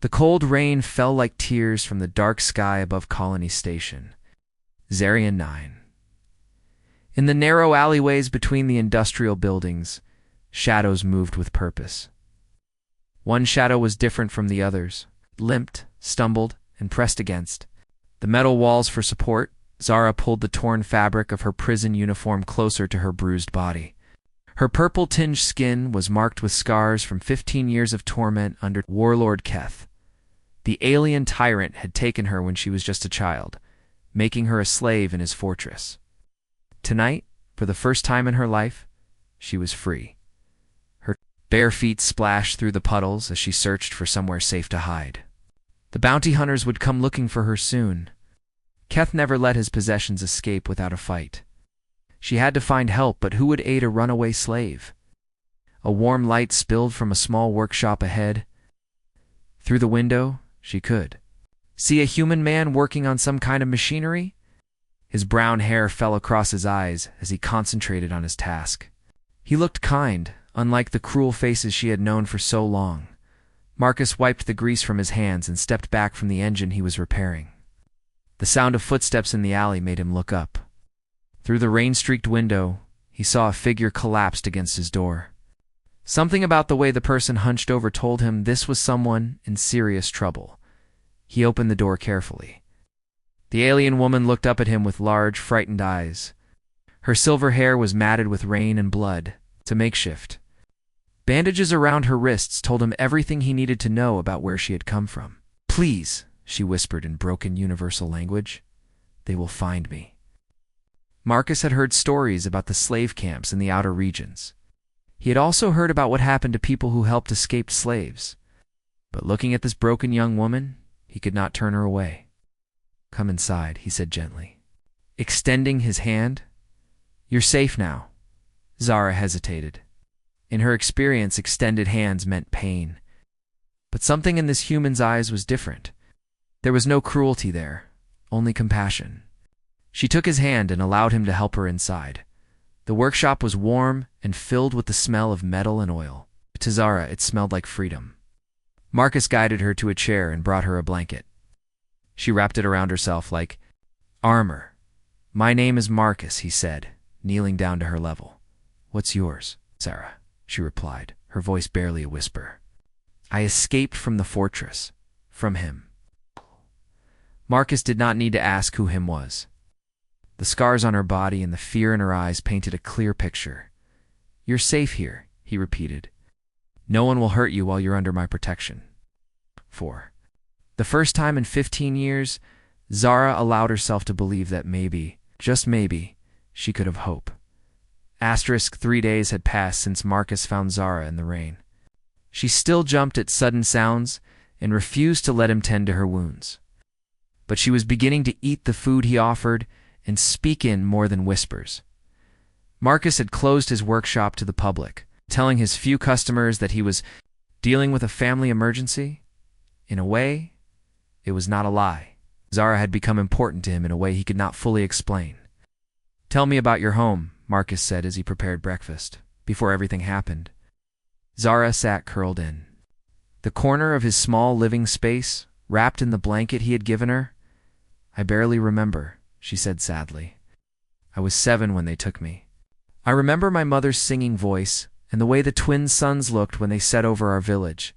The cold rain fell like tears from the dark sky above Colony Station. Zarian 9. In the narrow alleyways between the industrial buildings, shadows moved with purpose. One shadow was different from the others, limped, stumbled, and pressed against the metal walls for support. Zara pulled the torn fabric of her prison uniform closer to her bruised body. Her purple-tinged skin was marked with scars from 15 years of torment under Warlord Keth. The alien tyrant had taken her when she was just a child, making her a slave in his fortress. Tonight, for the first time in her life, she was free. Her bare feet splashed through the puddles as she searched for somewhere safe to hide. The bounty hunters would come looking for her soon. Keth never let his possessions escape without a fight. She had to find help, but who would aid a runaway slave? A warm light spilled from a small workshop ahead. Through the window, she could see a human man working on some kind of machinery. His brown hair fell across his eyes as he concentrated on his task. He looked kind, unlike the cruel faces she had known for so long. Marcus wiped the grease from his hands and stepped back from the engine he was repairing. The sound of footsteps in the alley made him look up. Through the rain-streaked window, he saw a figure collapsed against his door. Something about the way the person hunched over told him this was someone in serious trouble. He opened the door carefully. The alien woman looked up at him with large, frightened eyes. Her silver hair was matted with rain and blood, to makeshift. Bandages around her wrists told him everything he needed to know about where she had come from. "Please," she whispered in broken universal language, "they will find me." Marcus had heard stories about the slave camps in the outer regions. He had also heard about what happened to people who helped escaped slaves. But looking at this broken young woman, he could not turn her away. "Come inside," he said gently, extending his hand. "You're safe now." Zara hesitated. In her experience, extended hands meant pain. But something in this human's eyes was different. There was no cruelty there, only compassion. She took his hand and allowed him to help her inside. The workshop was warm and filled with the smell of metal and oil. To Zara, it smelled like freedom. Marcus guided her to a chair and brought her a blanket. She wrapped it around herself like armor. "My name is Marcus," he said, kneeling down to her level. "What's yours, Zara?" she replied, her voice barely a whisper. "I escaped from the fortress. From him." Marcus did not need to ask who him was. The scars on her body and the fear in her eyes painted a clear picture. "You're safe here," he repeated. "No one will hurt you while you're under my protection." For the first time in 15 years, Zara allowed herself to believe that maybe, just maybe, she could have hope. 3 days had passed since Marcus found Zara in the rain. She still jumped at sudden sounds and refused to let him tend to her wounds. But she was beginning to eat the food he offered and speak in more than whispers. Marcus had closed his workshop to the public, telling his few customers that he was dealing with a family emergency. In a way, it was not a lie. Zara had become important to him in a way he could not fully explain. "Tell me about your home," Marcus said as he prepared breakfast, before everything happened. Zara sat curled in the corner of his small living space, wrapped in the blanket he had given her. "I barely remember," she said sadly. "I was 7 when they took me. I remember my mother's singing voice and the way the twin suns looked when they set over our village."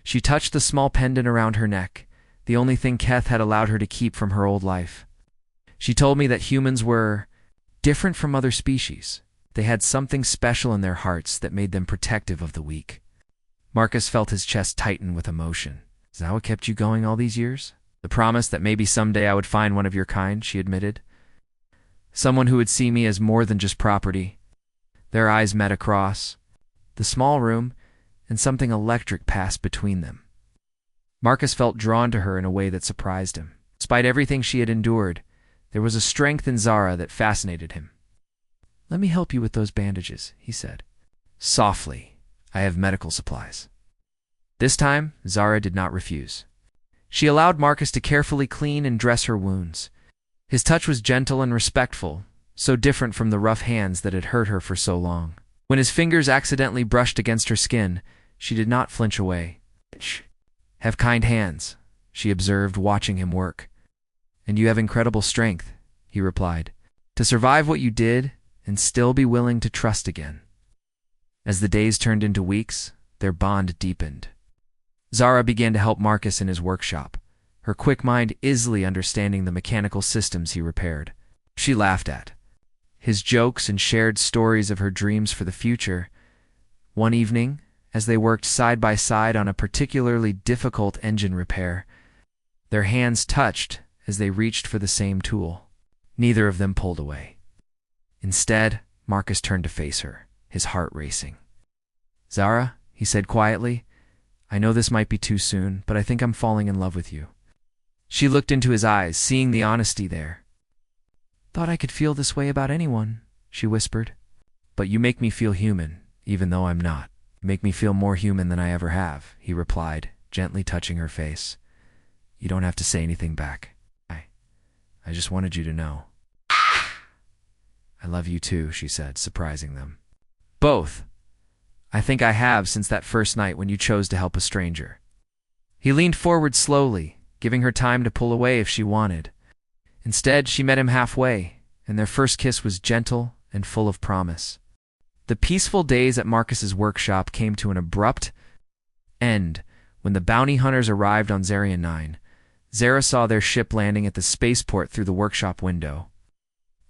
She touched the small pendant around her neck, the only thing Keth had allowed her to keep from her old life. "She told me that humans were different from other species. They had something special in their hearts that made them protective of the weak." Marcus felt his chest tighten with emotion. "Is that what kept you going all these years? The promise that maybe someday I would find one of your kind," she admitted. "Someone who would see me as more than just property." Their eyes met across the small room, and something electric passed between them. Marcus felt drawn to her in a way that surprised him. Despite everything she had endured, there was a strength in Zara that fascinated him. "Let me help you with those bandages," he said. "Softly. I have medical supplies." This time, Zara did not refuse. She allowed Marcus to carefully clean and dress her wounds. His touch was gentle and respectful, so different from the rough hands that had hurt her for so long. When his fingers accidentally brushed against her skin, she did not flinch away. Have kind hands, she observed, watching him work. And you have incredible strength, he replied, to survive what you did and still be willing to trust again. As the days turned into weeks, their bond deepened. Zara began to help Marcus in his workshop, her quick mind easily understanding the mechanical systems he repaired. She laughed at his jokes and shared stories of her dreams for the future. One evening, as they worked side by side on a particularly difficult engine repair, their hands touched as they reached for the same tool. Neither of them pulled away. Instead, Marcus turned to face her, his heart racing. "Zara," he said quietly, "I know this might be too soon, but I think I'm falling in love with you." She looked into his eyes, seeing the honesty there. "Thought I could feel this way about anyone," she whispered. "But you make me feel human, even though I'm not. You make me feel more human than I ever have," he replied, gently touching her face. "You don't have to say anything back. I just wanted you to know." "I love you too," she said, surprising them. "Both. I think I have since that first night when you chose to help a stranger." He leaned forward slowly, giving her time to pull away if she wanted. Instead, she met him halfway, and their first kiss was gentle and full of promise. The peaceful days at Marcus's workshop came to an abrupt end when the bounty hunters arrived on Zarian 9. Zara saw their ship landing at the spaceport through the workshop window,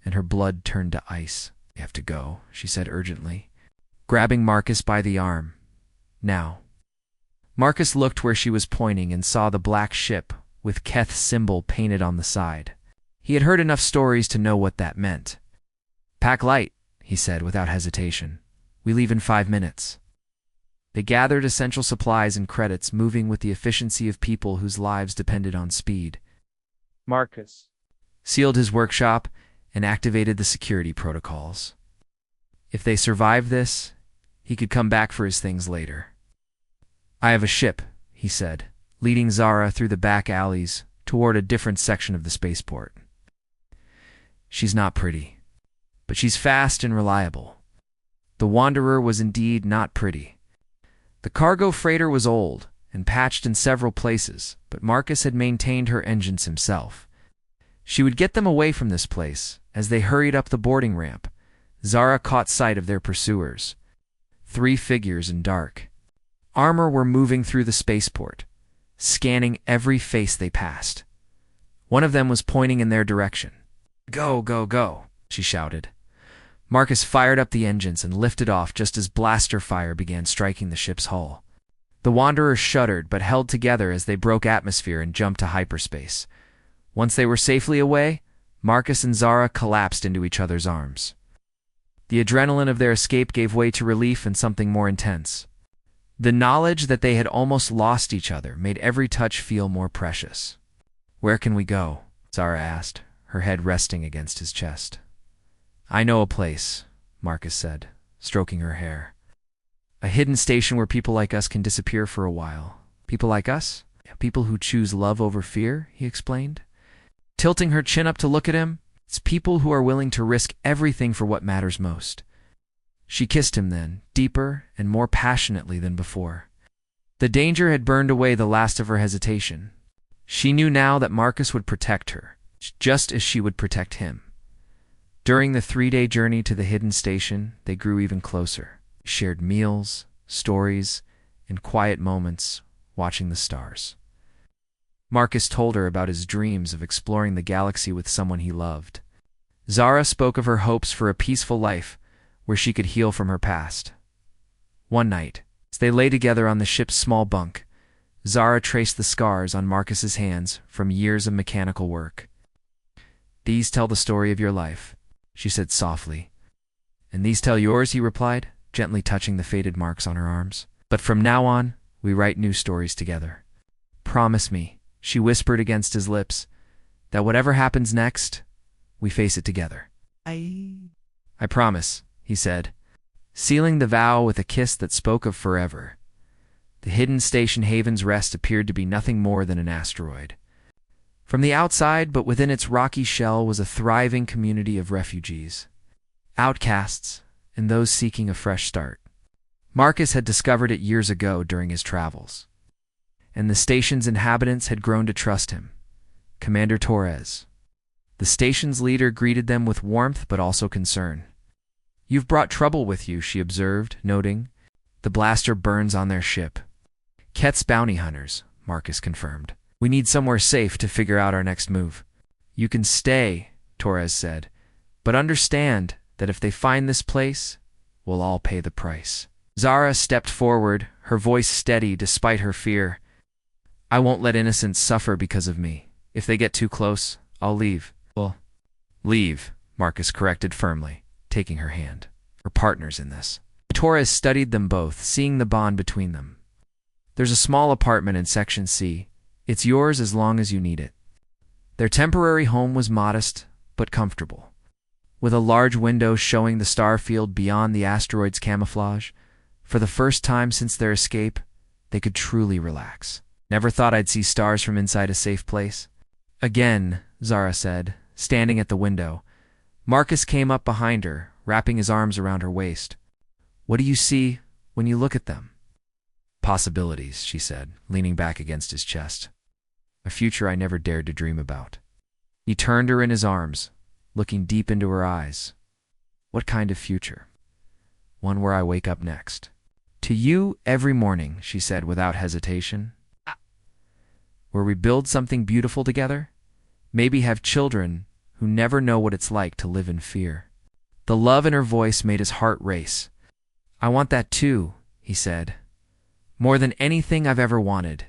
and her blood turned to ice. "We have to go," she said urgently, grabbing Marcus by the arm. "Now." Marcus looked where she was pointing and saw the black ship with Keth's symbol painted on the side. He had heard enough stories to know what that meant. "Pack light," he said without hesitation. "We leave in 5 minutes." They gathered essential supplies and credits, moving with the efficiency of people whose lives depended on speed. Marcus Sealed his workshop and activated the security protocols. If they survived this, he could come back for his things later. "I have a ship," he said, leading Zara through the back alleys toward a different section of the spaceport. "She's not pretty, but she's fast and reliable." The Wanderer was indeed not pretty. The cargo freighter was old and patched in several places, but Marcus had maintained her engines himself. She would get them away from this place. As they hurried up the boarding ramp, Zara caught sight of their pursuers. 3 figures in dark armor were moving through the spaceport, scanning every face they passed. One of them was pointing in their direction. "Go, go, go," she shouted. Marcus fired up the engines and lifted off just as blaster fire began striking the ship's hull. The Wanderers shuddered but held together as they broke atmosphere and jumped to hyperspace. Once they were safely away, Marcus and Zara collapsed into each other's arms. The adrenaline of their escape gave way to relief and something more intense. The knowledge that they had almost lost each other made every touch feel more precious. "Where can we go?" Zara asked, her head resting against his chest. "I know a place," Marcus said, stroking her hair. "A hidden station where people like us can disappear for a while." "People like us? People who choose love over fear," he explained, tilting her chin up to look at him. "It's people who are willing to risk everything for what matters most." She kissed him then, deeper and more passionately than before. The danger had burned away the last of her hesitation. She knew now that Marcus would protect her, just as she would protect him. During the 3-day journey to the hidden station, they grew even closer, shared meals, stories, and quiet moments watching the stars. Marcus told her about his dreams of exploring the galaxy with someone he loved. Zara spoke of her hopes for a peaceful life where she could heal from her past. One night, as they lay together on the ship's small bunk, Zara traced the scars on Marcus's hands from years of mechanical work. "These tell the story of your life," she said softly. "And these tell yours," he replied, gently touching the faded marks on her arms. "But from now on, we write new stories together. Promise me," she whispered against his lips, "that whatever happens next, we face it together." "I promise," he said, sealing the vow with a kiss that spoke of forever. The hidden station Haven's Rest appeared to be nothing more than an asteroid. From the outside, but within its rocky shell, was a thriving community of refugees, outcasts, and those seeking a fresh start. Marcus had discovered it years ago during his travels. and the station's inhabitants had grown to trust him. Commander Torres. The station's leader greeted them with warmth but also concern. "You've brought trouble with you," she observed, noting. "The blaster burns on their ship." "Keth's bounty hunters," Marcus confirmed. "We need somewhere safe to figure out our next move." "You can stay," Torres said, "but understand that if they find this place, we'll all pay the price." Zara stepped forward, her voice steady despite her fear. "I won't let innocents suffer because of me. If they get too close, I'll leave." "Well, leave," Marcus corrected firmly, taking her hand. "We're partners in this." Torres studied them both, seeing the bond between them. "There's a small apartment in Section C. It's yours as long as you need it." Their temporary home was modest, but comfortable. With a large window showing the star field beyond the asteroid's camouflage, for the first time since their escape, they could truly relax. "Never thought I'd see stars from inside a safe place." "Again," Zara said, standing at the window. Marcus came up behind her, wrapping his arms around her waist. "What do you see when you look at them?" "Possibilities," she said, leaning back against his chest. "A future I never dared to dream about." He turned her in his arms, looking deep into her eyes. "What kind of future?" "One where I wake up next to you every morning," she said without hesitation. "Where we build something beautiful together, maybe have children who never know what it's like to live in fear." The love in her voice made his heart race. "I want that too," he said. "More than anything I've ever wanted."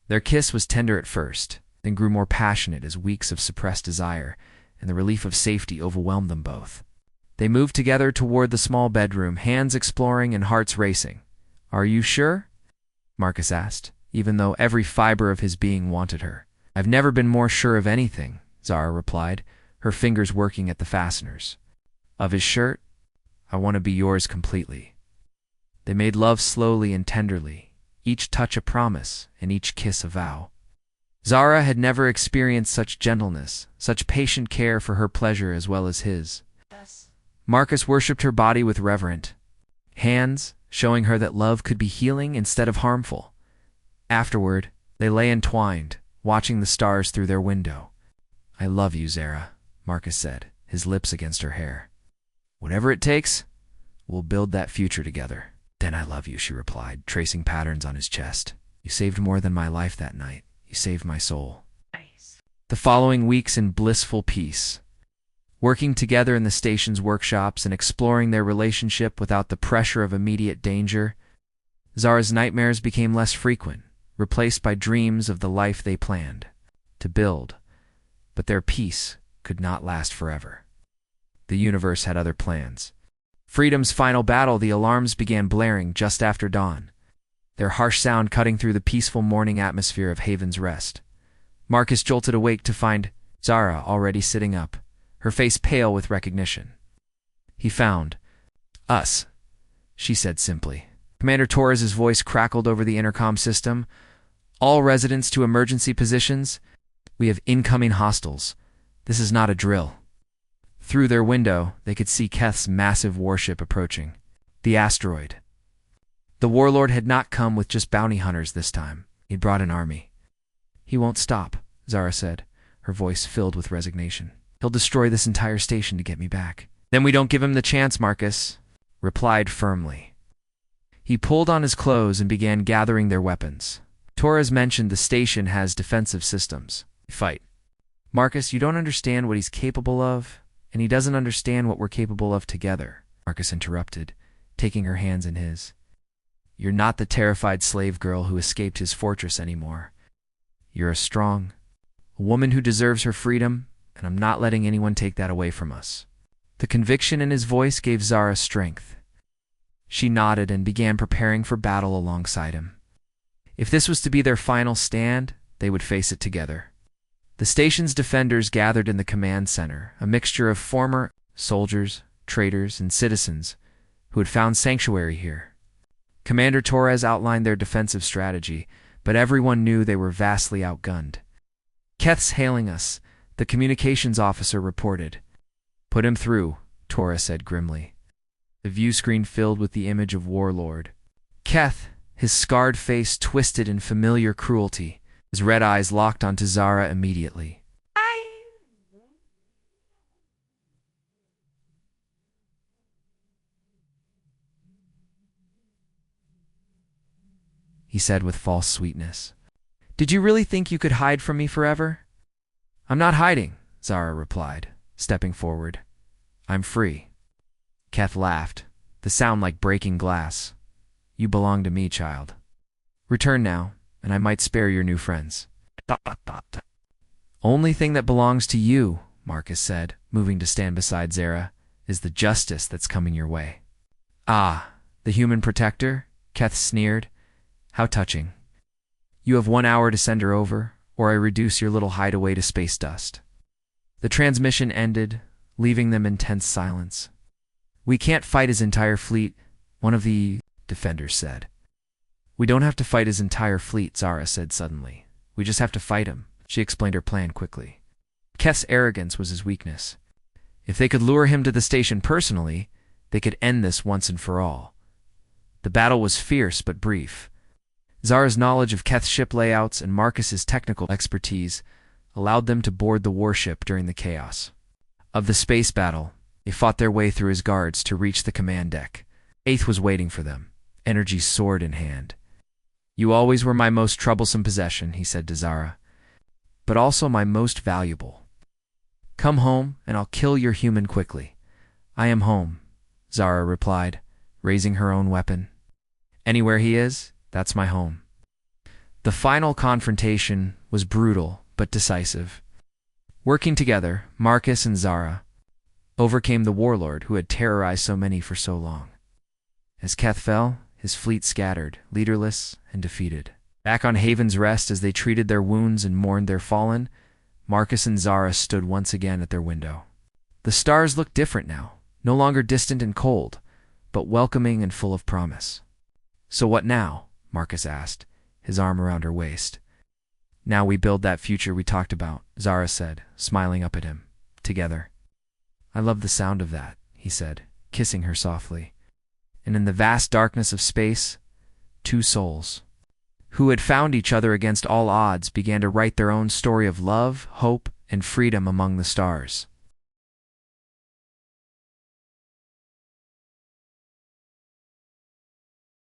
Their kiss was tender at first, then grew more passionate as weeks of suppressed desire and the relief of safety overwhelmed them both. They moved together toward the small bedroom, hands exploring and hearts racing. "Are you sure?" Marcus asked, even though every fiber of his being wanted her. "I've never been more sure of anything," Zara replied, her fingers working at the fasteners. "Of his shirt? I want to be yours completely." They made love slowly and tenderly, each touch a promise and each kiss a vow. Zara had never experienced such gentleness, such patient care for her pleasure as well as his. Marcus worshipped her body with reverent hands, showing her that love could be healing instead of harmful. Afterward, they lay entwined, watching the stars through their window. "I love you, Zara," Marcus said, his lips against her hair. "Whatever it takes, we'll build that future together." "Then I love you," she replied, tracing patterns on his chest. "You saved more than my life that night. You saved my soul." The following weeks in blissful peace, working together in the station's workshops and exploring their relationship without the pressure of immediate danger, Zara's nightmares became less frequent, replaced by dreams of the life they planned to build. But their peace could not last forever. The universe had other plans. Freedom's final battle, the alarms began blaring just after dawn, their harsh sound cutting through the peaceful morning atmosphere of Haven's Rest. Marcus jolted awake to find Zara already sitting up, her face pale with recognition. He found us, she said simply. Commander Torres' voice crackled over the intercom system. "All residents to emergency positions. We have incoming hostiles. This is not a drill." Through their window, they could see Keth's massive warship approaching. The asteroid. The warlord had not come with just bounty hunters this time. He'd brought an army. "He won't stop," Zara said, her voice filled with resignation. "He'll destroy this entire station to get me back." "Then we don't give him the chance," Marcus replied firmly. He pulled on his clothes and began gathering their weapons. Torres mentioned the station has defensive systems. "Fight." "Marcus, you don't understand what he's capable of, and he doesn't understand what we're capable of together," Marcus interrupted, taking her hands in his. "You're not the terrified slave girl who escaped his fortress anymore. You're a woman who deserves her freedom, and I'm not letting anyone take that away from us." The conviction in his voice gave Zara strength. She nodded and began preparing for battle alongside him. If this was to be their final stand, they would face it together. The station's defenders gathered in the command center, a mixture of former soldiers, traders, and citizens who had found sanctuary here. Commander Torres outlined their defensive strategy, but everyone knew they were vastly outgunned. "Keth's hailing us," the communications officer reported. "Put him through," Torres said grimly. The view screen filled with the image of Warlord. Keth, His scarred face twisted in familiar cruelty. His red eyes locked onto Zara immediately. He said with false sweetness. Did you really think you could hide from me forever? I'm not hiding, Zara replied, stepping forward. I'm free. Keth laughed, the sound like breaking glass. You belong to me, child. Return now, and I might spare your new friends. Only thing that belongs to you, Marcus said, moving to stand beside Zara, is the justice that's coming your way. Ah, the human protector? Keth sneered. How touching. You have 1 hour to send her over, or I reduce your little hideaway to space dust. The transmission ended, leaving them in tense silence. We can't fight his entire fleet, one of the defenders said. We don't have to fight his entire fleet, Zara said suddenly. We just have to fight him. She explained her plan quickly. Keth's arrogance was his weakness. If they could lure him to the station personally, they could end this once and for all. The battle was fierce but brief. Zara's knowledge of Keth's ship layouts and Marcus's technical expertise allowed them to board the warship during the chaos. Of the space battle, they fought their way through his guards to reach the command deck. Eighth was waiting for them, energy sword in hand. You always were my most troublesome possession, he said to Zara, but also my most valuable. Come home, and I'll kill your human quickly. I am home, Zara replied, raising her own weapon. Anywhere he is, that's my home. The final confrontation was brutal but decisive. Working together, Marcus and Zara overcame the warlord who had terrorized so many for so long. As Keth fell, his fleet scattered, leaderless and defeated. Back on Haven's Rest as they treated their wounds and mourned their fallen, Marcus and Zara stood once again at their window. The stars looked different now, no longer distant and cold, but welcoming and full of promise. So what now? Marcus asked, his arm around her waist. Now we build that future we talked about, Zara said, smiling up at him. Together. I love the sound of that, he said, kissing her softly. And in the vast darkness of space, two souls, who had found each other against all odds, began to write their own story of love, hope, and freedom among the stars.